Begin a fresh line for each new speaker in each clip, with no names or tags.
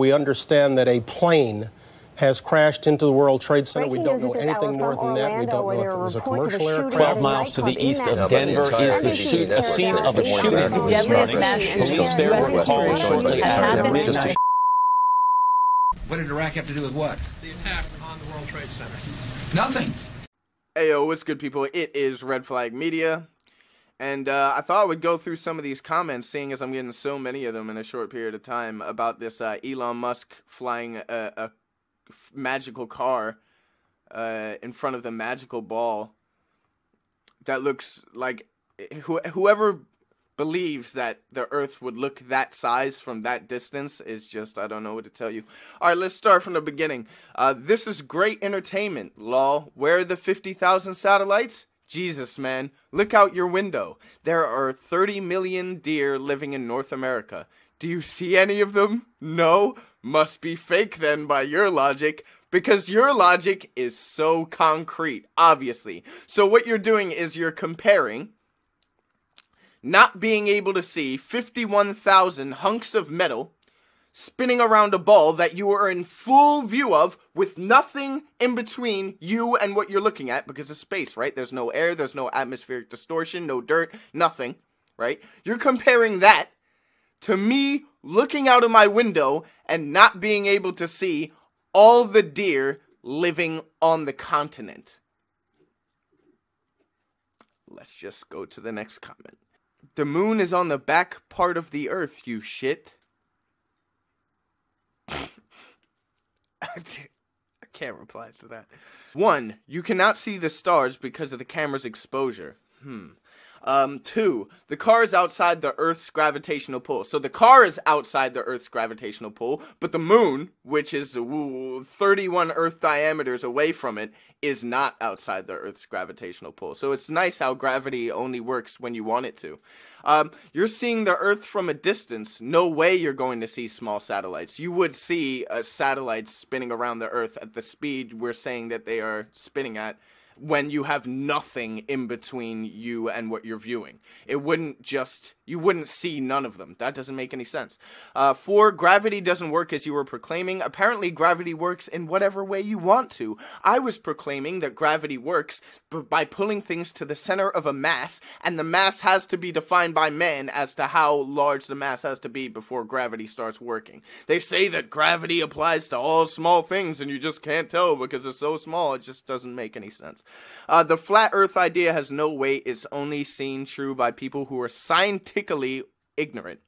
We understand that a plane has crashed into the World Trade Center. We don't know anything more than that. We don't know if it was a commercial aircraft.
12 miles to the east of Denver is the scene of a shooting. Police there were called shortly after midnight.
What did Iraq have to do with what?
The attack on the World Trade Center.
Nothing.
Ayo, what's good, people? It is Red Flag Media. And I thought I would go through some of these comments, seeing as I'm getting so many of them in a short period of time, about this Elon Musk flying a magical car in front of the magical ball that looks like whoever believes that the Earth would look that size from that distance is just, I don't know what to tell you. Alright, let's start from the beginning. This is great entertainment, lol. Where are the 50,000 satellites? Jesus, man. Look out your window. There are 30 million deer living in North America. Do you see any of them? No? Must be fake then by your logic. Because your logic is so concrete, obviously. So what you're doing is you're comparing not being able to see 51,000 hunks of metal spinning around a ball that you are in full view of with nothing in between you and what you're looking at because of space, right? There's no air, there's no atmospheric distortion, no dirt, nothing, right? You're comparing that to me looking out of my window and not being able to see all the deer living on the continent. Let's just go to the next comment. The moon is on the back part of the earth, you shit. I can't reply to that. 1. You cannot see the stars because of the camera's exposure. 2. The car is outside the Earth's gravitational pull. So the car is outside the Earth's gravitational pull, but the moon, which is 31 Earth diameters away from it, is not outside the Earth's gravitational pull. So it's nice how gravity only works when you want it to. You're seeing the Earth from a distance. No way you're going to see small satellites. You would see satellites spinning around the Earth at the speed we're saying that they are spinning at, when you have nothing in between you and what you're viewing. You wouldn't see none of them. That doesn't make any sense. 4, gravity doesn't work as you were proclaiming. Apparently gravity works in whatever way you want to. I was proclaiming that gravity works by pulling things to the center of a mass, and the mass has to be defined by man as to how large the mass has to be before gravity starts working. They say that gravity applies to all small things, and you just can't tell because it's so small, it just doesn't make any sense. The flat earth idea has no weight. It's only seen true by people who are scientifically ignorant.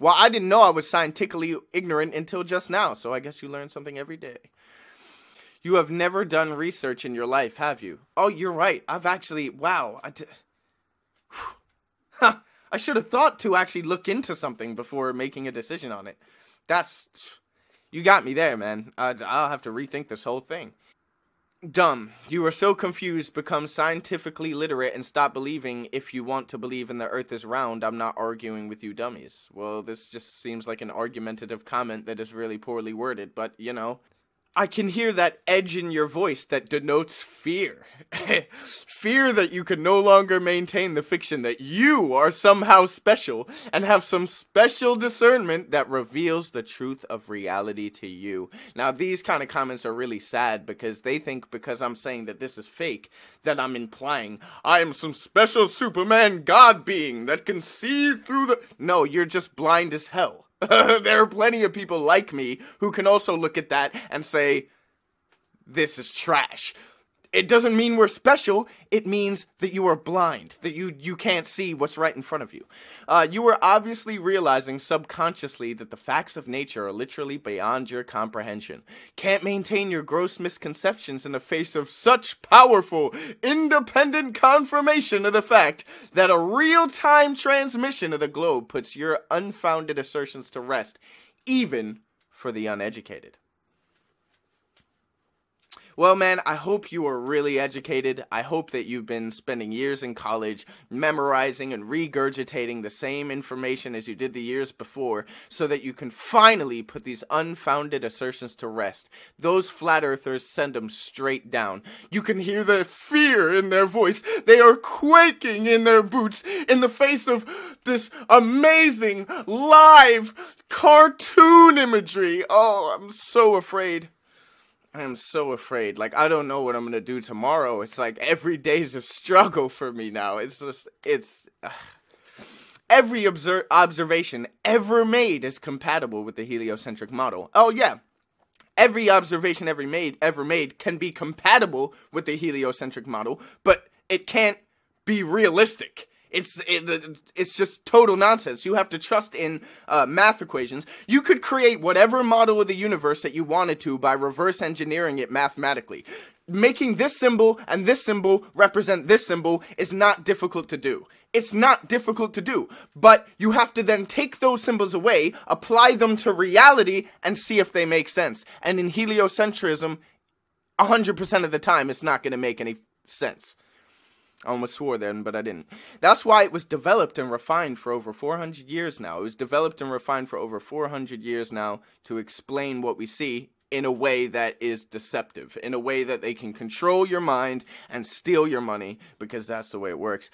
Well, I didn't know I was scientifically ignorant until just now, so I guess you learn something every day. You have never done research in your life, have you? Oh, you're right. I've actually, wow. I should have thought to actually look into something before making a decision on it. You got me there, man. I'll have to rethink this whole thing. Dumb. You are so confused, become scientifically literate and stop believing if you want to believe in the earth is round. I'm not arguing with you dummies. Well, this just seems like an argumentative comment that is really poorly worded, but, you know. I can hear that edge in your voice that denotes fear. Fear that you can no longer maintain the fiction that you are somehow special and have some special discernment that reveals the truth of reality to you. Now, these kind of comments are really sad because they think because I'm saying that this is fake, that I'm implying I am some special Superman God being that can see through the... No, you're just blind as hell. There are plenty of people like me who can also look at that and say, this is trash. It doesn't mean we're special. It means that you are blind, that you can't see what's right in front of you. You are obviously realizing subconsciously that the facts of nature are literally beyond your comprehension. Can't maintain your gross misconceptions in the face of such powerful, independent confirmation of the fact that a real-time transmission of the globe puts your unfounded assertions to rest, even for the uneducated. Well, man, I hope you are really educated. I hope that you've been spending years in college memorizing and regurgitating the same information as you did the years before so that you can finally put these unfounded assertions to rest. Those flat earthers, send them straight down. You can hear the fear in their voice. They are quaking in their boots in the face of this amazing live cartoon imagery. Oh, I'm so afraid. I am so afraid. Like, I don't know what I'm going to do tomorrow. It's like every day's a struggle for me now. It's just, every observation ever made is compatible with the heliocentric model. Oh, yeah. Every observation ever made can be compatible with the heliocentric model, but it can't be realistic. It's just total nonsense. You have to trust in math equations. You could create whatever model of the universe that you wanted to by reverse engineering it mathematically. Making this symbol and this symbol represent this symbol is not difficult to do. It's not difficult to do, but you have to then take those symbols away, apply them to reality, and see if they make sense. And in heliocentrism, 100% of the time, it's not going to make any sense. I almost swore then, but I didn't. That's why it was developed and refined for over 400 years now. It was developed and refined for over 400 years now to explain what we see in a way that is deceptive, in a way that they can control your mind and steal your money, because that's the way it works.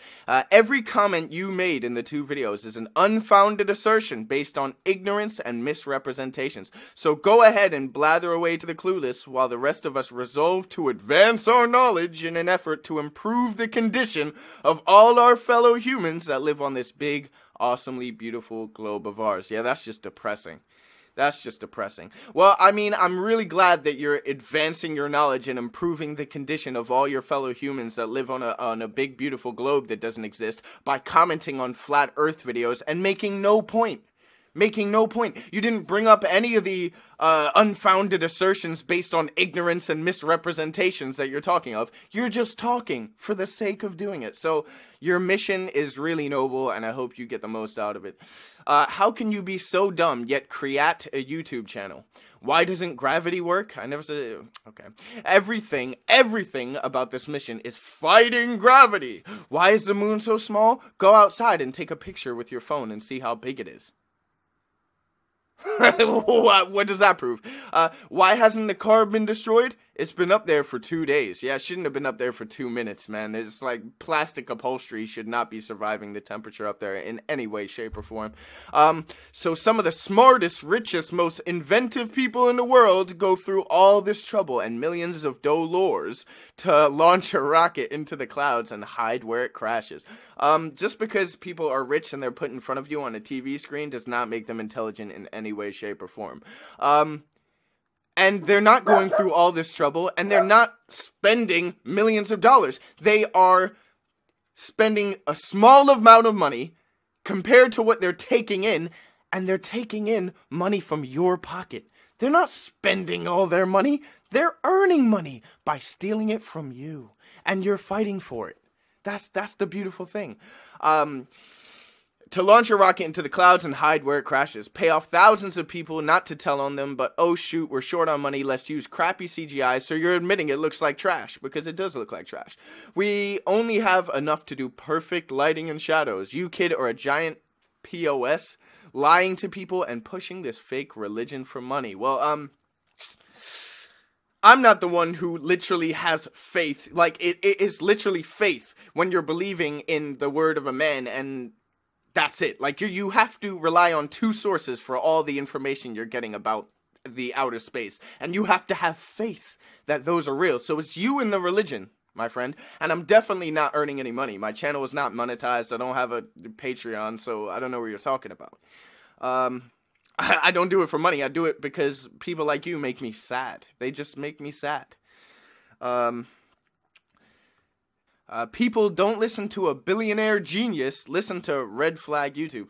Every comment you made in the 2 videos is an unfounded assertion based on ignorance and misrepresentations. So go ahead and blather away to the clueless while the rest of us resolve to advance our knowledge in an effort to improve the condition of all our fellow humans that live on this big, awesomely beautiful globe of ours. Yeah, that's just depressing. That's just depressing. Well, I mean, I'm really glad that you're advancing your knowledge and improving the condition of all your fellow humans that live on a big, beautiful globe that doesn't exist by commenting on flat Earth videos and making no point. Making no point. You didn't bring up any of the unfounded assertions based on ignorance and misrepresentations that you're talking of. You're just talking for the sake of doing it. So your mission is really noble, and I hope you get the most out of it. How can you be so dumb yet create a YouTube channel? Why doesn't gravity work? I never said. Okay. Everything about this mission is fighting gravity. Why is the moon so small? Go outside and take a picture with your phone and see how big it is. What does that prove? Why hasn't the car been destroyed? It's been up there for 2 days. Yeah, it shouldn't have been up there for 2 minutes, man. It's like plastic upholstery should not be surviving the temperature up there in any way, shape, or form. So some of the smartest, richest, most inventive people in the world go through all this trouble and millions of dollars to launch a rocket into the clouds and hide where it crashes. Just because people are rich and they're put in front of you on a TV screen does not make them intelligent in any way, shape, or form. And they're not going through all this trouble, and they're not spending millions of dollars. They are spending a small amount of money compared to what they're taking in, and they're taking in money from your pocket. They're not spending all their money. They're earning money by stealing it from you, and you're fighting for it. That's the beautiful thing. To launch a rocket into the clouds and hide where it crashes. Pay off thousands of people not to tell on them, but oh shoot, we're short on money, let's use crappy CGI, so you're admitting it looks like trash, because it does look like trash. We only have enough to do perfect lighting and shadows. You kid are a giant POS, lying to people and pushing this fake religion for money. Well, I'm not the one who literally has faith. Like, it is literally faith when you're believing in the word of a man, and that's it. Like, you have to rely on 2 sources for all the information you're getting about the outer space. And you have to have faith that those are real. So it's you and the religion, my friend. And I'm definitely not earning any money. My channel is not monetized. I don't have a Patreon, so I don't know what you're talking about. I don't do it for money. I do it because people like you make me sad. They just make me sad. People don't listen to a billionaire genius, listen to Red Flag YouTube.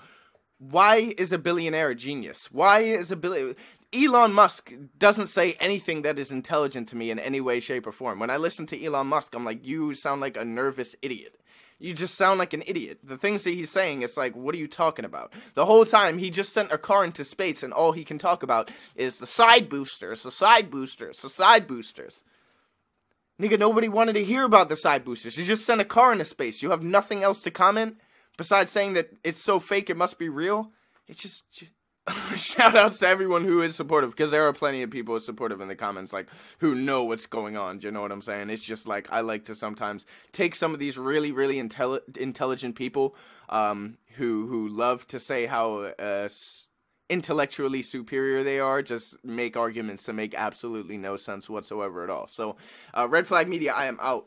Why is a billionaire a genius? Why is a billionaire? Elon Musk doesn't say anything that is intelligent to me in any way, shape, or form. When I listen to Elon Musk, I'm like, you sound like a nervous idiot. You just sound like an idiot. The things that he's saying, it's like, what are you talking about? The whole time, he just sent a car into space, and all he can talk about is the side boosters, the side boosters, the side boosters. Nigga, nobody wanted to hear about the side boosters. You just sent a car into space. You have nothing else to comment besides saying that it's so fake it must be real. It's just shout outs to everyone who is supportive, because there are plenty of people supportive in the comments, like, who know what's going on. Do you know what I'm saying? It's just like, I like to sometimes take some of these really, really intelligent people who love to say how intellectually superior they are, just make arguments that make absolutely no sense whatsoever at all. So, Red Flag Media, I am out.